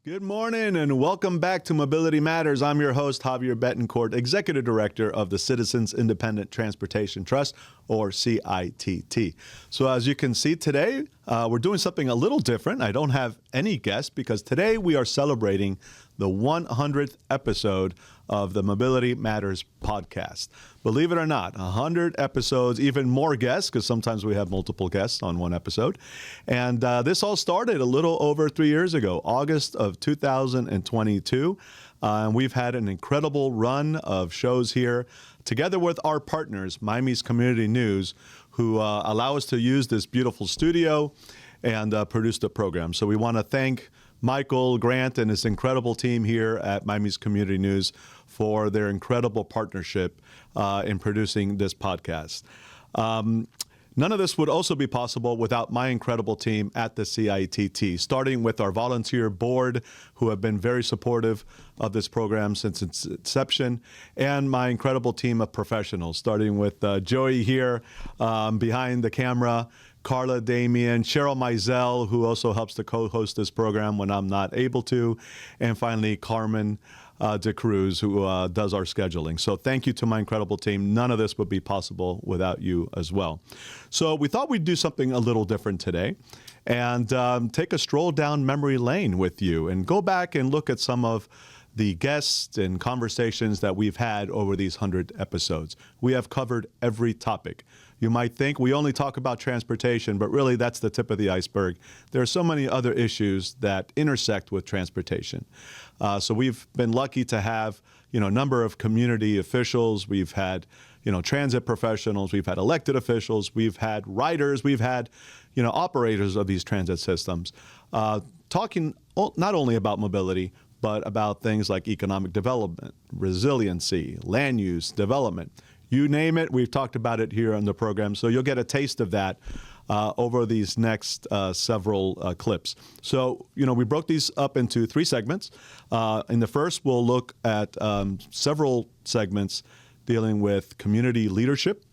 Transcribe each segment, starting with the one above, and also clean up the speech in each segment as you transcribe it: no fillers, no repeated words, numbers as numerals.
Good morning and welcome back to Mobility Matters. I'm your host, Javier Betancourt, Executive Director of the Citizens Independent Transportation Trust, or CITT. So as you can see today, we're doing something a little different. I don't have any guests because today we are celebrating the 100th episode of the Mobility Matters podcast. Believe it or not, 100 episodes, even more guests, because sometimes we have multiple guests on one episode. And this all started a little over 3 years ago, August of 2022. And we've had an incredible run of shows here, together with our partners, Miami's Community News, who allow us to use this beautiful studio and produce the program. So we want to thank Michael, Grant, and his incredible team here at Miami's Community News for their incredible partnership in producing this podcast. None of this would also be possible without my incredible team at the CITT, starting with our volunteer board, who have been very supportive of this program since its inception, and my incredible team of professionals, starting with Joey here behind the camera, Carla Damien, Cheryl Mizell, who also helps to co-host this program when I'm not able to, and finally Carmen De Cruz, who does our scheduling. So thank you to my incredible team. None of this would be possible without you as well. So we thought we'd do something a little different today and take a stroll down memory lane with you and go back and look at some of the guests and conversations that we've had over these 100 episodes. We have covered every topic. You might think we only talk about transportation, but really that's the tip of the iceberg. There are so many other issues that intersect with transportation. So we've been lucky to have, a number of community officials. We've had, transit professionals. We've had elected officials. We've had riders. We've had, operators of these transit systems talking not only about mobility, but about things like economic development, resiliency, land use, development. You name it, we've talked about it here on the program, so you'll get a taste of that over these next several clips. So, we broke these up into 3 segments. In the first, we'll look at several segments dealing with community leadership.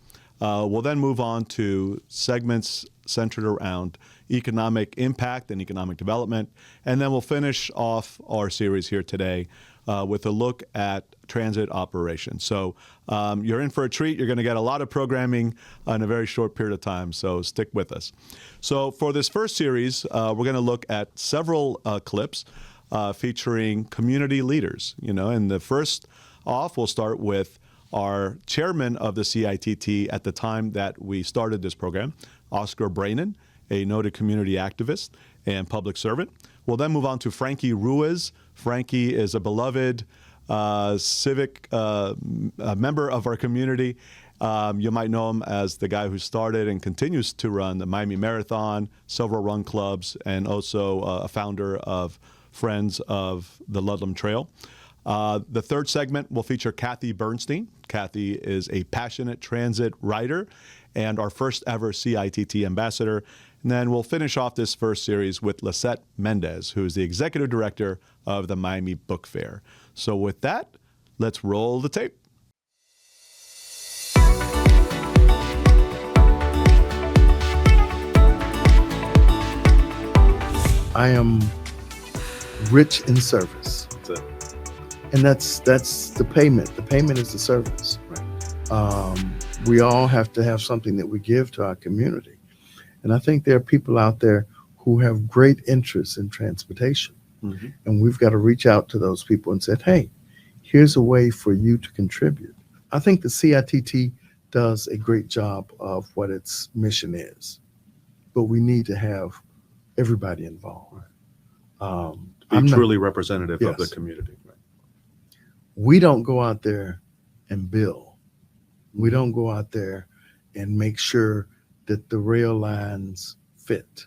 We'll then move on to segments centered around economic impact and economic development. And then we'll finish off our series here today with a look at transit operations. So you're in for a treat. You're going to get a lot of programming in a very short period of time, so stick with us. So for this first series, we're going to look at several clips featuring community leaders. And the first off, we'll start with our chairman of the CITT at the time that we started this program, Oscar Brainin, a noted community activist and public servant. We'll then move on to Frankie Ruiz. Frankie is a beloved civic member of our community. You might know him as the guy who started and continues to run the Miami Marathon, several run clubs, and also a founder of Friends of the Ludlam Trail. The third segment will feature Kathy Bernstein. Kathy is a passionate transit rider and our first ever CITT ambassador. And then we'll finish off this first series with Lisette Mendez, who is the Executive Director of the Miami Book Fair. So with that, let's roll the tape. I am rich in service. And that's the payment. The payment is the service. Right. We all have to have something that we give to our community. And I think there are people out there who have great interest in transportation. Mm-hmm. And we've got to reach out to those people and say, hey, here's a way for you to contribute. I think the CITT does a great job of what its mission is, but we need to have everybody involved. Be truly representative of the community. Right. We don't go out there and bill. We don't go out there and make sure that the rail lines fit.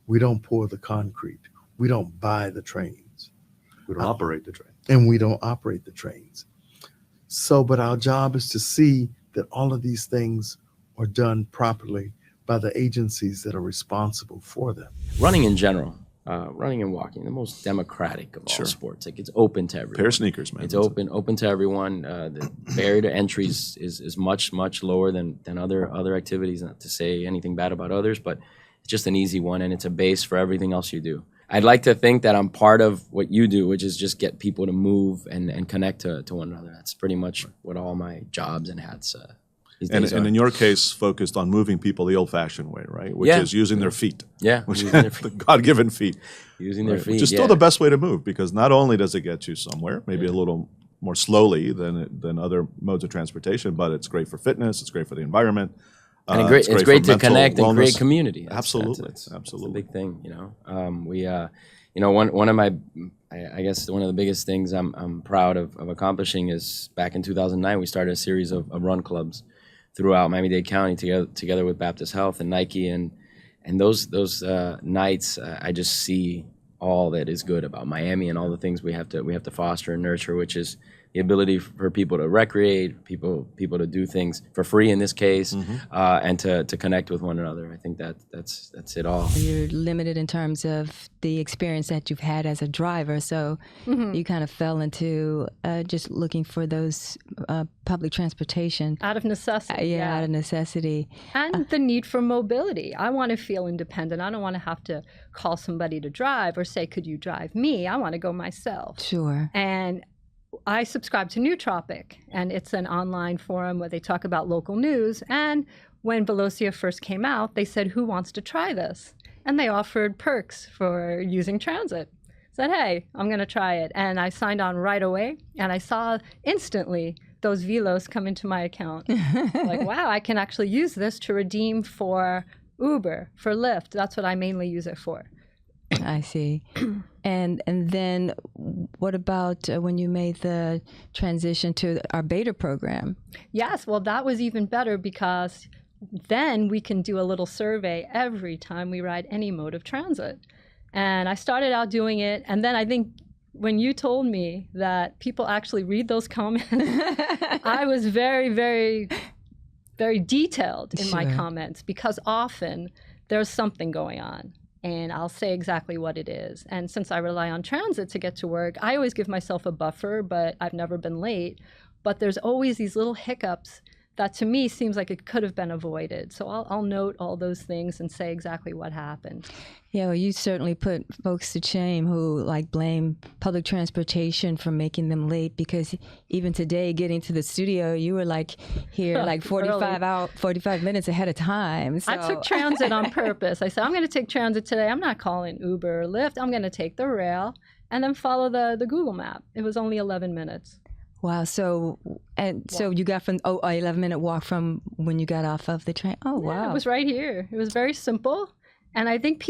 We don't pour the concrete. We don't buy the trains. We don't operate the trains. And we don't operate the trains. So, but our job is to see that all of these things are done properly by the agencies that are responsible for them. Running in general, running and walking, the most democratic of all sports. Like, it's open to everyone. Pair of sneakers, man. It's open to everyone. The barrier to entry is much lower than other activities. Not to say anything bad about others, but it's just an easy one, and it's a base for everything else you do. I'd like to think that I'm part of what you do, which is just get people to move and connect to one another. That's pretty much what all my jobs and hats these days And are. in your case, focused on moving people the old-fashioned way, right? Which is using their feet. Yeah, Which using their feet. the God-given feet. Using their feet, Which is still the best way to move, because not only does it get you somewhere, maybe a little more slowly than other modes of transportation, but it's great for fitness, it's great for the environment. And it's great for to mental connect and create wellness. community. Absolutely. That's Absolutely. a big thing, you know. One of my, I guess one of the biggest things I'm proud of accomplishing is back in 2009 we started a series of run clubs throughout Miami-Dade County together with Baptist Health and Nike, and those nights I just see all that is good about Miami and all the things we have to foster and nurture, which is the ability for people to recreate, people to do things for free in this case, and to connect with one another. I think that's it all. You're limited in terms of the experience that you've had as a driver, so you kind of fell into just looking for those public transportation. Out of necessity. Out of necessity. And the need for mobility. I want to feel independent. I don't want to have to call somebody to drive or say, could you drive me? I want to go myself. Sure. And I subscribe to Nootropic, and it's an online forum where they talk about local news. And when Velocia first came out, they said, who wants to try this? And they offered perks for using transit. Said, hey, I'm going to try it. And I signed on right away, and I saw instantly those velos come into my account. Like, wow, I can actually use this to redeem for Uber, for Lyft. That's what I mainly use it for. I see. And then what about when you made the transition to our beta program? Yes, well, that was even better because then we can do a little survey every time we ride any mode of transit. And I started out doing it, and then I think when you told me that people actually read those comments, I was very, very, very detailed in my comments, because often there's something going on. And I'll say exactly what it is. And since I rely on transit to get to work, I always give myself a buffer, but I've never been late. But there's always these little hiccups that to me seems like it could have been avoided. So I'll note all those things and say exactly what happened. Yeah, well, you certainly put folks to shame who blame public transportation for making them late, because even today getting to the studio, you were here 45 minutes ahead of time. So. I took transit on purpose. I said, I'm going to take transit today. I'm not calling Uber or Lyft. I'm going to take the rail and then follow the Google map. It was only 11 minutes. Wow. So you got from 11-minute walk from when you got off of the train. Oh, wow. It was right here. It was very simple. And I think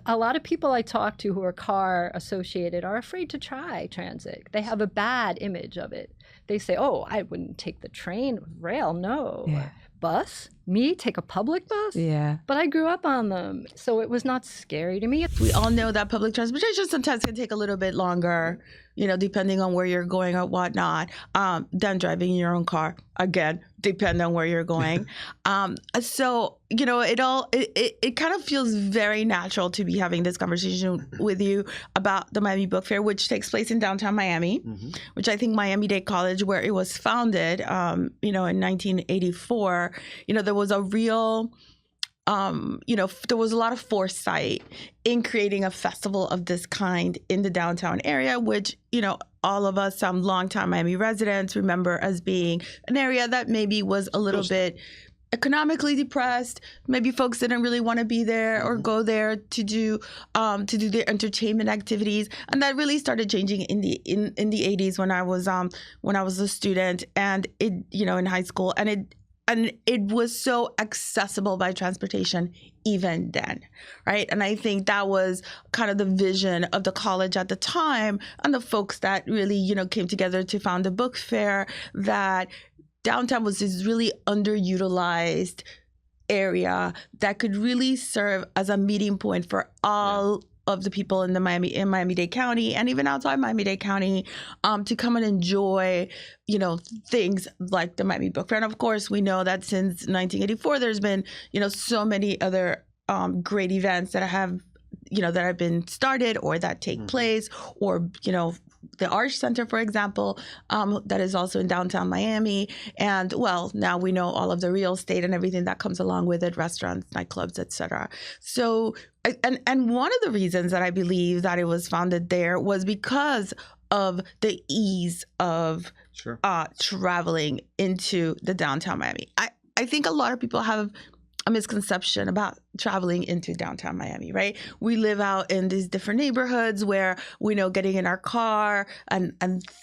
a lot of people I talk to who are car associated are afraid to try transit. They have a bad image of it. They say, oh, I wouldn't take the train, rail, no. Yeah. Bus? Me? Take a public bus? Yeah. But I grew up on them, so it was not scary to me. We all know that public transportation sometimes can take a little bit longer, depending on where you're going or whatnot, than driving in your own car. Again, depending on where you're going. So, it kind of feels very natural to be having this conversation with you about the Miami Book Fair, which takes place in downtown Miami, which I think Miami-Dade College, where it was founded, in 1984, there was a real, there was a lot of foresight in creating a festival of this kind in the downtown area, which, all of us, some longtime Miami residents, remember as being an area that maybe was a little bit economically depressed. Maybe folks didn't really want to be there or go there to do their entertainment activities, and that really started changing in the 80s when I was a student and in high school, and it was so accessible by transportation even then, right? And I think that was kind of the vision of the college at the time, and the folks that really, came together to found the book fair, that downtown was this really underutilized area that could really serve as a meeting point for all of the people in Miami-Dade County, and even outside Miami-Dade County, to come and enjoy, things like the Miami Book Fair. And of course, we know that since 1984, there's been, so many other great events that have been started or that take place, or, the Arch Center, for example, that is also in downtown Miami. And well, now we know all of the real estate and everything that comes along with it, restaurants, nightclubs, etc. So and one of the reasons that I believe that it was founded there was because of the ease of traveling into the downtown Miami. I think a lot of people have a misconception about traveling into downtown Miami, right? We live out in these different neighborhoods where we know getting in our car and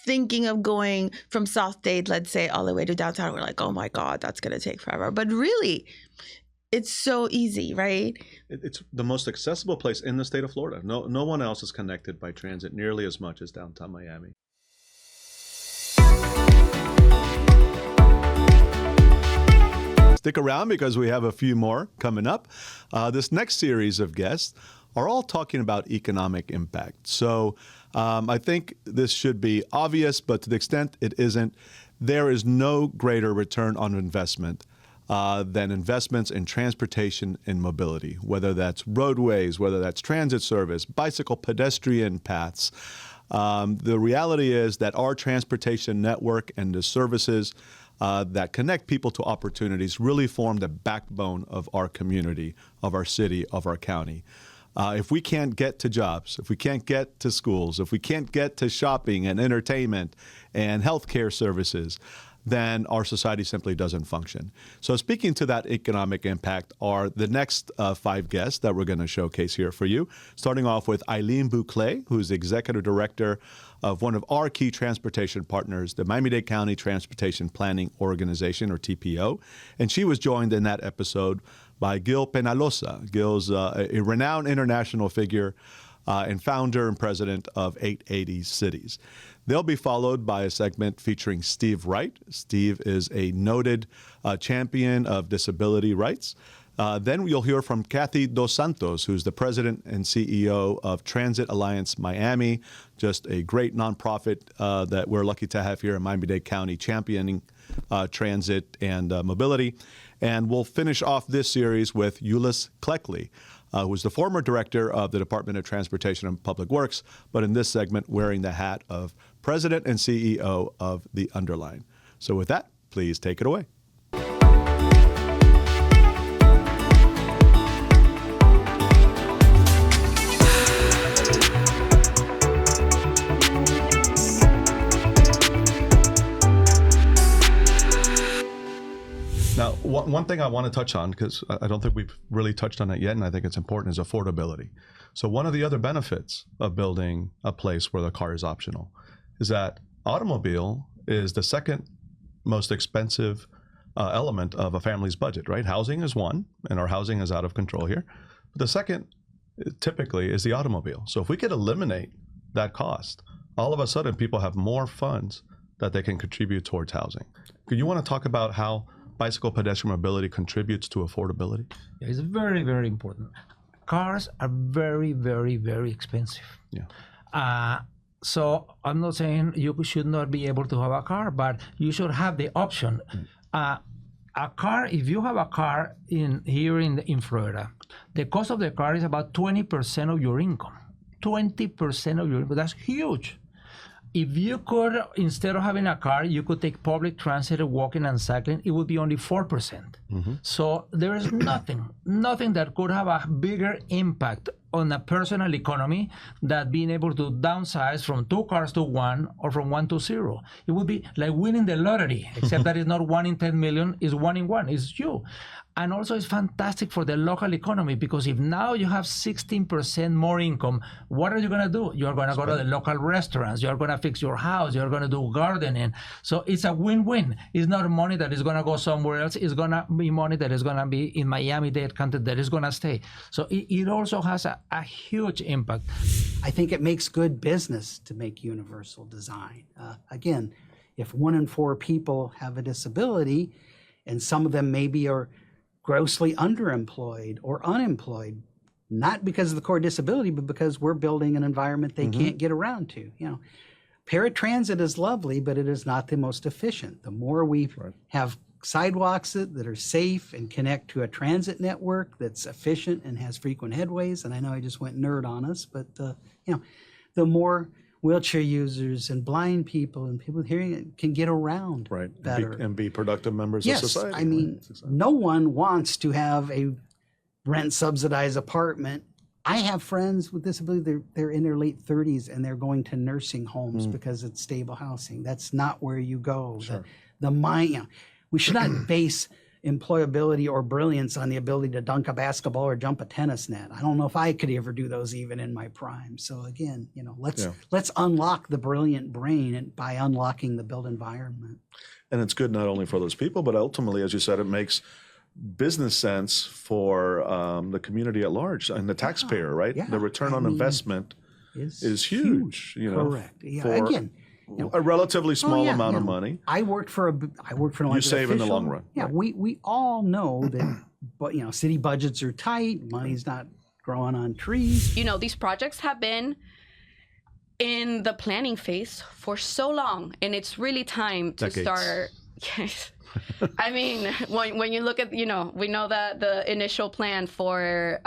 thinking of going from South Dade, let's say, all the way to downtown. We're like, oh my God, that's going to take forever. But really, it's so easy, right? It's the most accessible place in the state of Florida. No one else is connected by transit nearly as much as downtown Miami. Stick around because we have a few more coming up. This next series of guests are all talking about economic impact. So I think this should be obvious, but to the extent it isn't, there is no greater return on investment than investments in transportation and mobility, whether that's roadways, whether that's transit service, bicycle pedestrian paths. The reality is that our transportation network and the services that connect people to opportunities really form the backbone of our community, of our city, of our county. If we can't get to jobs, if we can't get to schools, if we can't get to shopping and entertainment and healthcare services, then our society simply doesn't function. So speaking to that economic impact are the next 5 guests that we're going to showcase here for you, starting off with Eileen Bouclé, who's Executive Director of one of our key transportation partners, the Miami-Dade County Transportation Planning Organization, or TPO. And she was joined in that episode by Gil Penalosa. Gil's a renowned international figure and founder and president of 880 Cities. They'll be followed by a segment featuring Steve Wright. Steve is a noted champion of disability rights. Then you'll hear from Kathy Dos Santos, who's the president and CEO of Transit Alliance Miami, just a great nonprofit that we're lucky to have here in Miami-Dade County championing transit and mobility. And we'll finish off this series with Ulyss Cleckley, who's the former director of the Department of Transportation and Public Works, but in this segment wearing the hat of president and CEO of the Underline. So with that, please take it away. Now, one thing I want to touch on, because I don't think we've really touched on it yet, and I think it's important, is affordability. So one of the other benefits of building a place where the car is optional is that automobile is the second most expensive element of a family's budget, right? Housing is one, and our housing is out of control here. But the second, typically, is the automobile. So if we could eliminate that cost, all of a sudden people have more funds that they can contribute towards housing. Could you want to talk about how bicycle pedestrian mobility contributes to affordability? Yeah, it's very, very important. Cars are very, very, very expensive. Yeah. So I'm not saying you should not be able to have a car, but you should have the option. A car, if you have a car here in Florida, the cost of the car is about 20% of your income. 20% of your income. That's huge. If you could, instead of having a car, you could take public transit, walking and cycling, it would be only 4%. Mm-hmm. So there is nothing that could have a bigger impact on a personal economy than being able to downsize from 2 cars to 1 or from 1 to 0. It would be like winning the lottery, except that it's not 1 in 10 million, it's 1 in 1, it's you. And also it's fantastic for the local economy, because if now you have 16% more income, what are you going to do? You're going to go to the local restaurants, you're going to fix your house, you're going to do gardening. So it's a win-win. It's not money that is going to go somewhere else. It's going to be money that is going to be in Miami-Dade County that is going to stay. So it also has a huge impact. I think it makes good business to make universal design. Again, if 1 in 4 people have a disability, and some of them maybe are grossly underemployed or unemployed, not because of the core disability, but because we're building an environment they can't get around to. You know, paratransit is lovely, but it is not the most efficient. The more we have sidewalks that are safe and connect to a transit network that's efficient and has frequent headways, and I know I just went nerd on us, but you know, the more wheelchair users and blind people and people with hearing can get around better. And be productive members of society. Yes, I mean, no one wants to have a rent-subsidized apartment I have friends with disability, they're in their late 30s and they're going to nursing homes because it's stable housing. That's not where you go. Sure. We should not base employability or brilliance on the ability to dunk a basketball or jump a tennis net. I don't know if I could ever do those even in my prime. So again, let's unlock the brilliant brain by unlocking the built environment. And it's good not only for those people, but ultimately, as you said, it makes business sense for the community at large and the taxpayer, right? Yeah. The return on investment is huge. Correct. Yeah. For Again, a relatively small amount of money. I worked for an elected You save in the official. long run. Yeah, right. we all know that, but city budgets are tight. Money's not growing on trees. These projects have been in the planning phase for so long, and it's really time to Decades. start. Yes. I mean, when you look at, we know that the initial plan for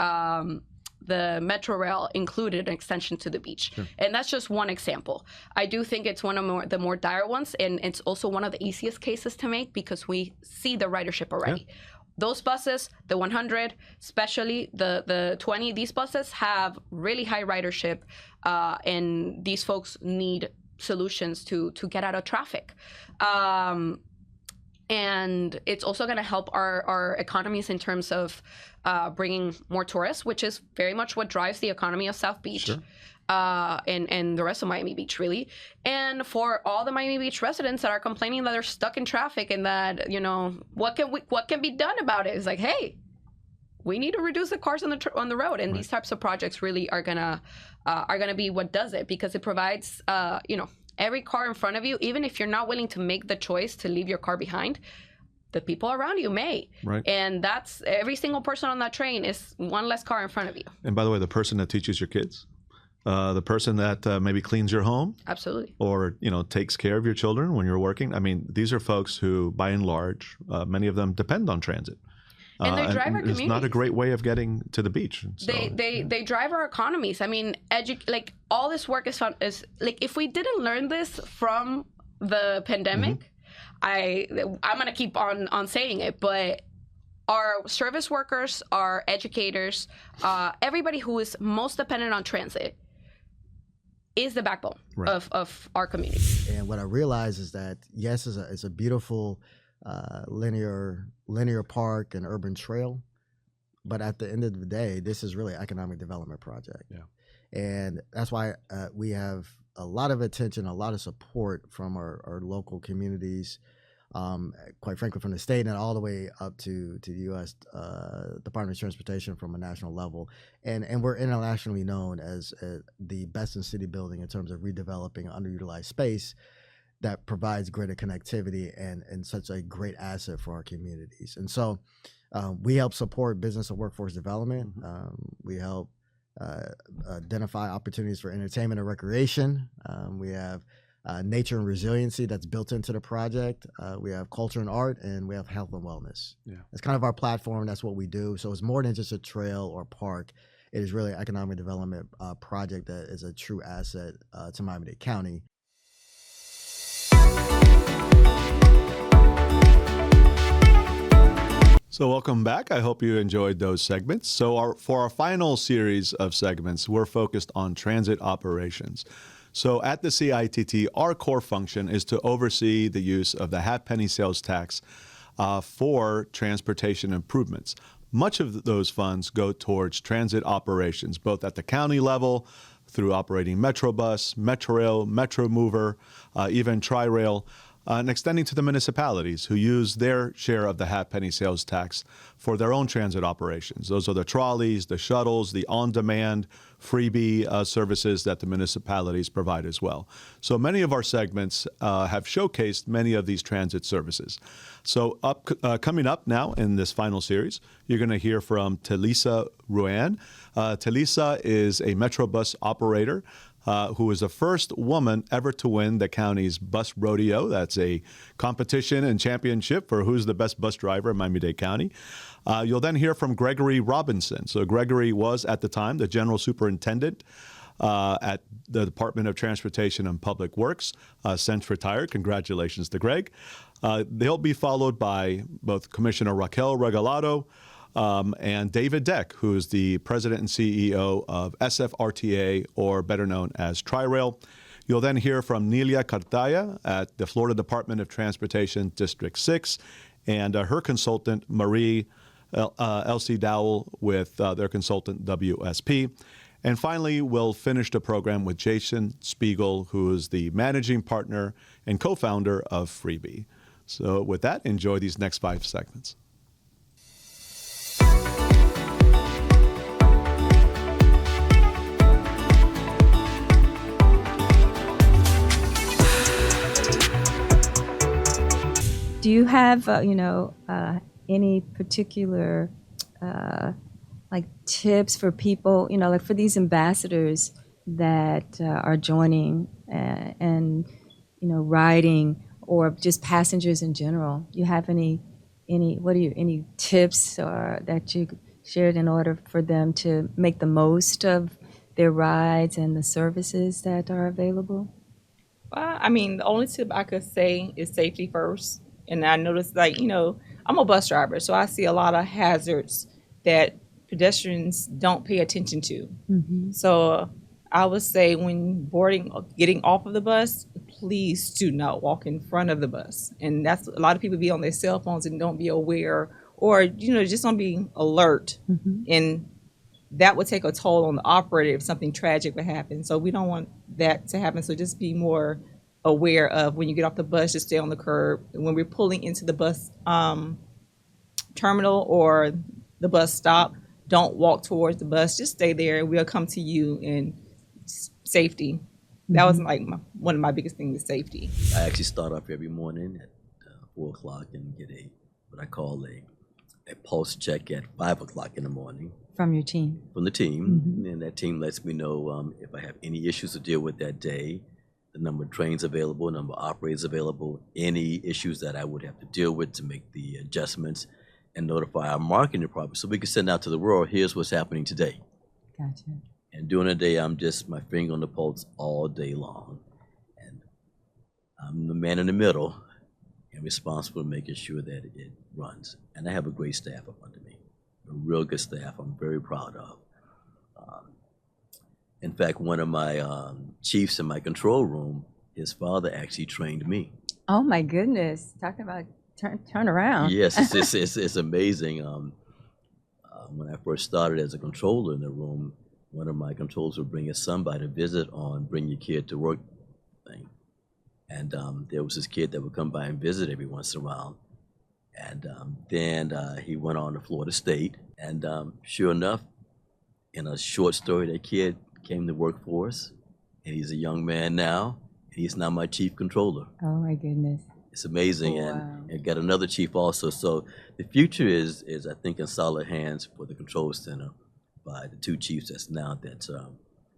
the Metro Rail included an extension to the beach. Sure. And that's just one example. I do think it's one of the more dire ones, and it's also one of the easiest cases to make because we see the ridership already. Yeah. Those buses, the 100, especially the 20, these buses have really high ridership, and these folks need solutions to get out of traffic. And it's also going to help our economies in terms of bringing more tourists, which is very much what drives the economy of South Beach. Sure. And the rest of Miami Beach, really. And for all the Miami Beach residents that are complaining that they're stuck in traffic and that, what can be done about it? It's like, hey, we need to reduce the cars on the road. And these types of projects really are gonna be what does it, because it provides, every car in front of you, even if you're not willing to make the choice to leave your car behind, the people around you may. Right. And that's every single person on that train is one less car in front of you. And by the way, the person that teaches your kids, the person that maybe cleans your home. Absolutely. Or, takes care of your children when you're working. I mean, these are folks who, by and large, many of them depend on transit. And they drive our communities. It's not a great way of getting to the beach. So. They drive our economies. I mean, all this work is if we didn't learn this from the pandemic, I'm gonna keep on saying it, but our service workers, our educators, everybody who is most dependent on transit is the backbone of our community. And what I realize is that yes, it's a beautiful linear park and urban trail, but at the end of the day, this is really an economic development project. Yeah. And that's why we have a lot of attention, a lot of support from our local communities, quite frankly, from the state and all the way up to the U.S. Department of Transportation from a national level. And we're internationally known as the best in city building in terms of redeveloping underutilized space that provides greater connectivity and such a great asset for our communities. And so we help support business and workforce development. We help identify opportunities for entertainment and recreation. We have nature and resiliency that's built into the project. We have culture and art, and we have health and wellness. Yeah. It's kind of our platform. That's what we do. So it's more than just a trail or park. It is really an economic development project that is a true asset to Miami-Dade County. So welcome back. I hope you enjoyed those segments. So for our final series of segments, we're focused on transit operations. So at the CITT, our core function is to oversee the use of the half-penny sales tax for transportation improvements. Much of those funds go towards transit operations, both at the county level, through operating Metrobus, Metrorail, Metromover, even Tri-Rail, and extending to the municipalities who use their share of the half-penny sales tax for their own transit operations. Those are the trolleys, the shuttles, the on-demand freebie services that the municipalities provide as well. So many of our segments have showcased many of these transit services. So coming up now in this final series, you're going to hear from Telisa Ruan. Telisa is a Metrobus operator who is the first woman ever to win the county's bus rodeo. That's a competition and championship for who's the best bus driver in Miami-Dade County. You'll then hear from Gregory Robinson. So Gregory was, at the time, the general superintendent at the Department of Transportation and Public Works, since retired. Congratulations to Greg. They'll be followed by both Commissioner Raquel Regalado, and David Deck, who is the president and CEO of SFRTA, or better known as Tri-Rail. You'll then hear from Nelia Cartaya at the Florida Department of Transportation, District 6, and her consultant, Marie Elsie Dowell, with their consultant, WSP. And finally, we'll finish the program with Jason Spiegel, who is the managing partner and co-founder of Freebie. So with that, enjoy these next 5 segments. Do you have, any particular like tips for people, like for these ambassadors that are joining and riding, or just passengers in general? Do you have any tips that you shared in order for them to make the most of their rides and the services that are available? The only tip I could say is safety first. And I noticed, I'm a bus driver, so I see a lot of hazards that pedestrians don't pay attention to. Mm-hmm. So I would say when getting off of the bus, please do not walk in front of the bus. And that's a lot of people be on their cell phones and don't be aware, or just don't be alert. Mm-hmm. And that would take a toll on the operator if something tragic would happen. So we don't want that to happen. So just be more aware of when you get off the bus, just stay on the curb. And when we're pulling into the bus terminal or the bus stop, don't walk towards the bus. Just stay there. We'll come to you in safety. That was one of my biggest things, is safety. I actually start off every morning at 4 o'clock and get what I call a pulse check at 5 o'clock in the morning. From your team? From the team. Mm-hmm. And that team lets me know if I have any issues to deal with that day, the number of trains available, number of operators available, any issues that I would have to deal with to make the adjustments, and notify our marketing department so we can send out to the world, here's what's happening today. Gotcha. And during the day, I'm just my finger on the pulse all day long. And I'm the man in the middle and responsible for making sure that it runs. And I have a great staff up under me, a real good staff I'm very proud of. In fact, one of my chiefs in my control room, his father actually trained me. Oh my goodness! Talking about turn around. Yes, it's amazing. When I first started as a controller in the room, one of my controllers would bring his son by to visit on Bring Your Kid to Work thing. And there was this kid that would come by and visit every once in a while. And then he went on to Florida State. And sure enough, in a short story, that kid came to work for us. And he's a young man now. And he's now my chief controller. Oh my goodness. It's amazing. Wow. And got another chief also. So the future is I think, in solid hands for the control center by the 2 chiefs that's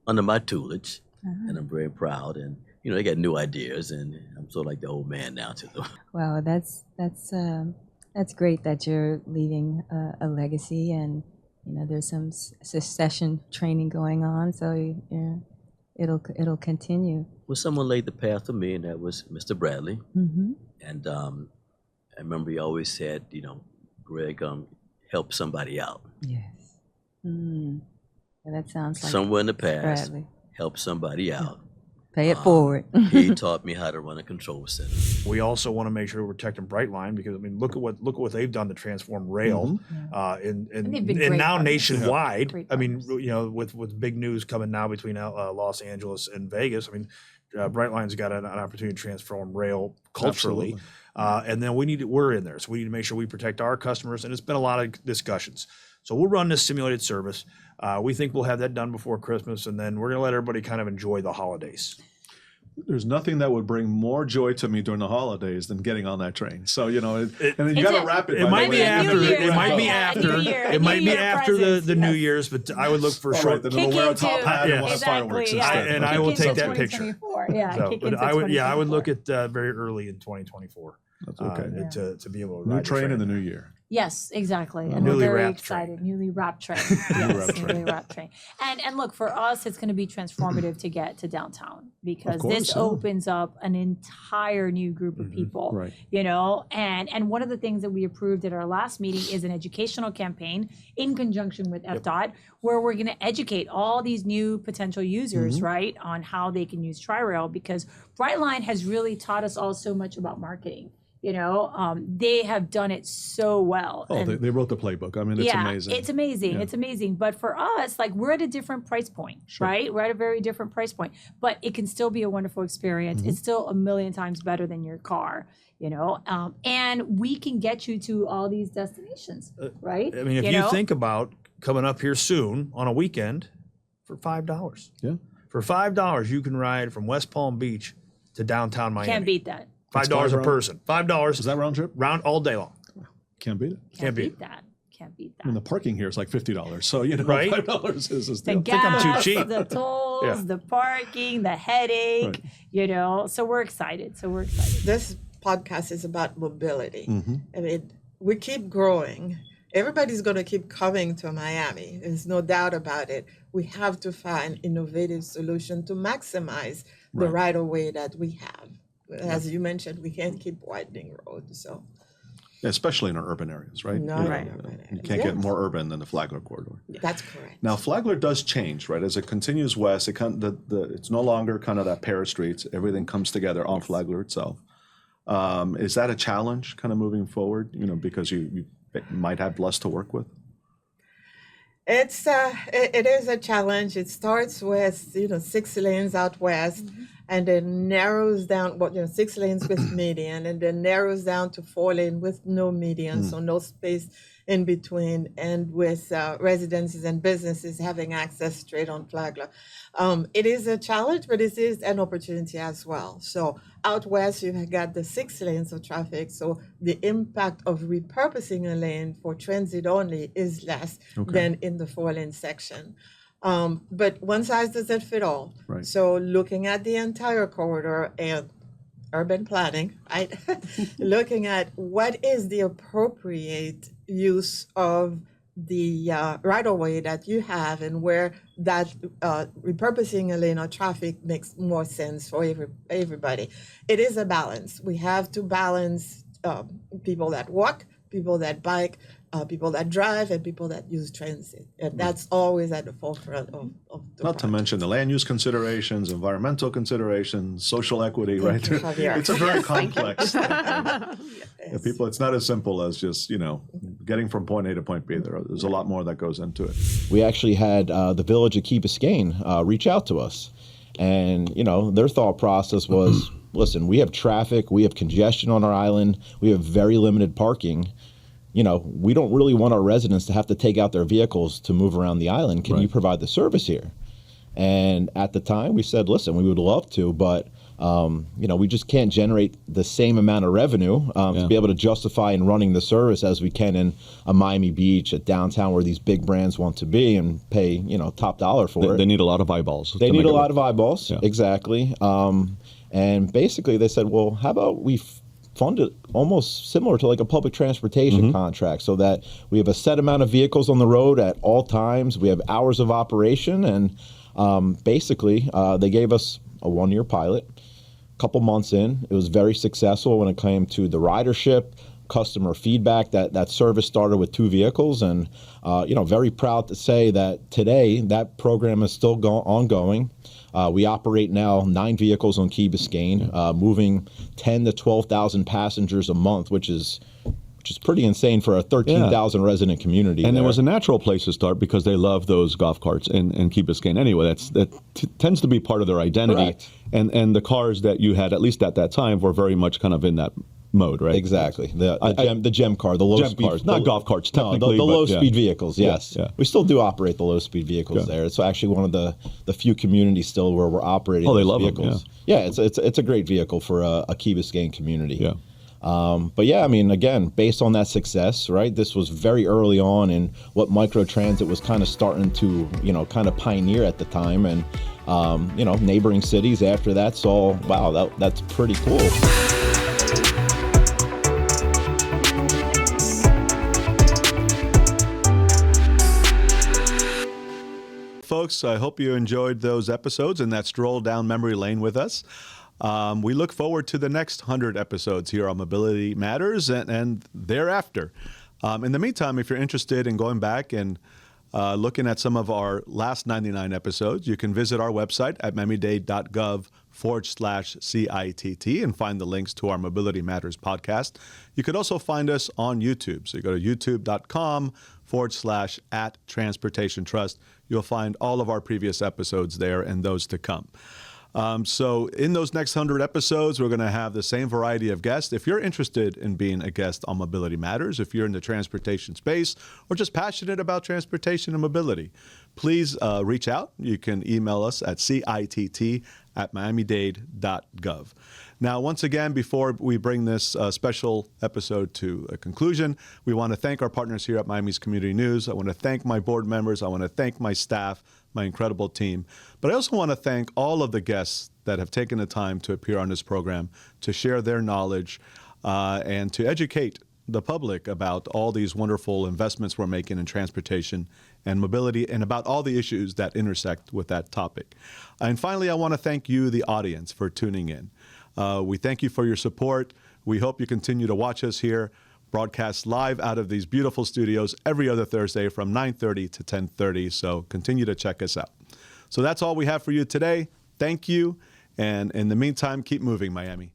under my tutelage. Uh-huh. And I'm very proud. And they got new ideas, and I'm sort of like the old man now to them. Wow, that's great that you're leaving a legacy, and there's some succession training going on, so it'll continue. Well, someone laid the path for me, and that was Mr. Bradley. Mm-hmm. And I remember he always said, Greg, help somebody out. Yes. Mm. Yeah, that sounds like somewhere in the past, Bradley. Help somebody out. Pay it forward. He taught me how to run a control center. We also want to make sure we're protecting Brightline, because look at what they've done to transform rail, and now nationwide. With big news coming now between Los Angeles and Vegas. Brightline's got an opportunity to transform rail culturally, and then we're in there, so we need to make sure we protect our customers. And it's been a lot of discussions. So we'll run this simulated service. We think we'll have that done before Christmas, and then we're going to let everybody kind of enjoy the holidays. There's nothing that would bring more joy to me during the holidays than getting on that train. So, and then you got to wrap it. It might be after. It might be after the New Year's, but I would look for short. Then we'll wear a top hat and we'll have fireworks instead. And I will take that picture. I would look at very early in 2024. That's okay. To be able to new ride train in the new year. Yes, exactly. And Newly we're very wrapped excited. train. Newly wrapped train. Yes, newly wrapped train. And look, for us, it's going to be transformative to get to downtown because this opens up an entire new group of people, Right. you know, and one of the things that we approved at our last meeting is an educational campaign in conjunction with FDOT, where we're going to educate all these new potential users, right, on how they can use Tri-Rail, because Brightline has really taught us all so much about marketing. You know, they have done it so well. Oh, And they wrote the playbook. I mean, it's amazing. it's amazing. Yeah. It's amazing. But for us, like, we're at a different price point, right? We're at a very different price point. But it can still be a wonderful experience. It's still a million times better than your car, you know? And we can get you to all these destinations, right? I mean, if you think about coming up here soon on a weekend for $5. Yeah. For $5, you can ride from West Palm Beach to downtown Miami. Can't beat that. $5 a person. $5. Is that round trip? Round all day long. Can't beat it. Can't beat that. Can't beat that. I mean, the parking here is like $50. So, you know, Right. $5 is a The steal. gas, I'm too cheap. the tolls, Yeah. the parking, the headache, Right. you know. So we're excited. This podcast is about mobility. I mean, we keep growing. Everybody's going to keep coming to Miami. There's no doubt about it. We have to find innovative solution to maximize the right-of-way that we have. As you mentioned, we can't keep widening roads. So, Yeah, especially in our urban areas, right? No, You know, right. You can't get more urban than the Flagler corridor. that's correct. Now, Flagler does change, right? As it continues west, it's no longer kind of that pair of streets. Everything comes together on Flagler itself. Is that a challenge kind of moving forward, you know, because you might have less to work with? It is a challenge. It starts with 6 lanes out west, and then narrows down 6 lanes with median, and then narrows down to 4 lane with no median, so no space in between, and with residences and businesses having access straight on Flagler. It is a challenge, but it is an opportunity as well. So out west, you've got the 6 lanes of traffic, so the impact of repurposing a lane for transit only is less than in the 4 lane section. But one size doesn't fit all. Right. So looking at the entire corridor and urban planning, right? Looking at what is the appropriate use of the right-of-way that you have, and where that repurposing a lane of traffic makes more sense for everybody. It is a balance. We have to balance people that walk, people that bike, people that drive, and people that use transit. And that's always at the forefront of the Not to mention the land use considerations, environmental considerations, social equity, right? you, Javier. It's a very Yes, thank you. complex thing. Yeah, people, it's not as simple as just, getting from point A to point B. There's a lot more that goes into it. We actually had the village of Key Biscayne reach out to us. And, their thought process was, listen, we have traffic, we have congestion on our island, we have very limited parking. We don't really want our residents to have to take out their vehicles to move around the island. Can you provide the service here? And at the time, we said, listen, we would love to, but we just can't generate the same amount of revenue to be able to justify in running the service as we can in a Miami Beach, at downtown, where these big brands want to be, and pay top dollar for it. They need a lot of eyeballs. They need a lot of eyeballs, exactly. And basically, they said, well, how about we fund it almost similar to like a public transportation contract, so that we have a set amount of vehicles on the road at all times. We have hours of operation, and basically they gave us a 1-year pilot. A couple months in, it was very successful when it came to the ridership, customer feedback. That service started with 2 vehicles, and very proud to say that today that program is still ongoing. We operate now 9 vehicles on Key Biscayne, moving 10 to 12,000 passengers a month, which is pretty insane for a 13,000 resident community. And there. it was a natural place to start because they love those golf carts in Key Biscayne anyway. That tends to be part of their identity. Correct. And the cars that you had, at least at that time, were very much kind of in that mode, right? Exactly. The gem car, the low gem speed cars, not golf carts, No, technically. the low but, speed vehicles. Yes, Yeah. we still do operate the low speed vehicles there. It's actually one of the few communities still where we're operating. Oh, they those love them, vehicles. Yeah, it's a great vehicle for a Key Biscayne community. Yeah. But yeah, I mean, again, based on that success, right? This was very early on in what microtransit was kind of starting to, kind of pioneer at the time, and neighboring cities after that saw, wow, that's pretty cool. folks, I hope you enjoyed those episodes and that stroll down memory lane with us. We look forward to the next 100 episodes here on Mobility Matters and thereafter. In the meantime, if you're interested in going back and looking at some of our last 99 episodes, you can visit our website at miamidade.gov/CITT and find the links to our Mobility Matters podcast. You could also find us on YouTube. So you go to youtube.com/@Transportation Trust. You'll find all of our previous episodes there and those to come. So in those next 100 episodes, we're going to have the same variety of guests. If you're interested in being a guest on Mobility Matters, if you're in the transportation space or just passionate about transportation and mobility, please reach out. You can email us at citt@miamidade.gov. Now, once again, before we bring this special episode to a conclusion, we want to thank our partners here at Miami's Community News. I want to thank my board members. I want to thank my staff, my incredible team. But I also want to thank all of the guests that have taken the time to appear on this program, to share their knowledge, and to educate the public about all these wonderful investments we're making in transportation and mobility and about all the issues that intersect with that topic. And finally, I want to thank you, the audience, for tuning in. We thank you for your support. We hope you continue to watch us here, broadcast live out of these beautiful studios every other Thursday from 9:30 to 10:30. So continue to check us out. So that's all we have for you today. Thank you. And in the meantime, keep moving, Miami.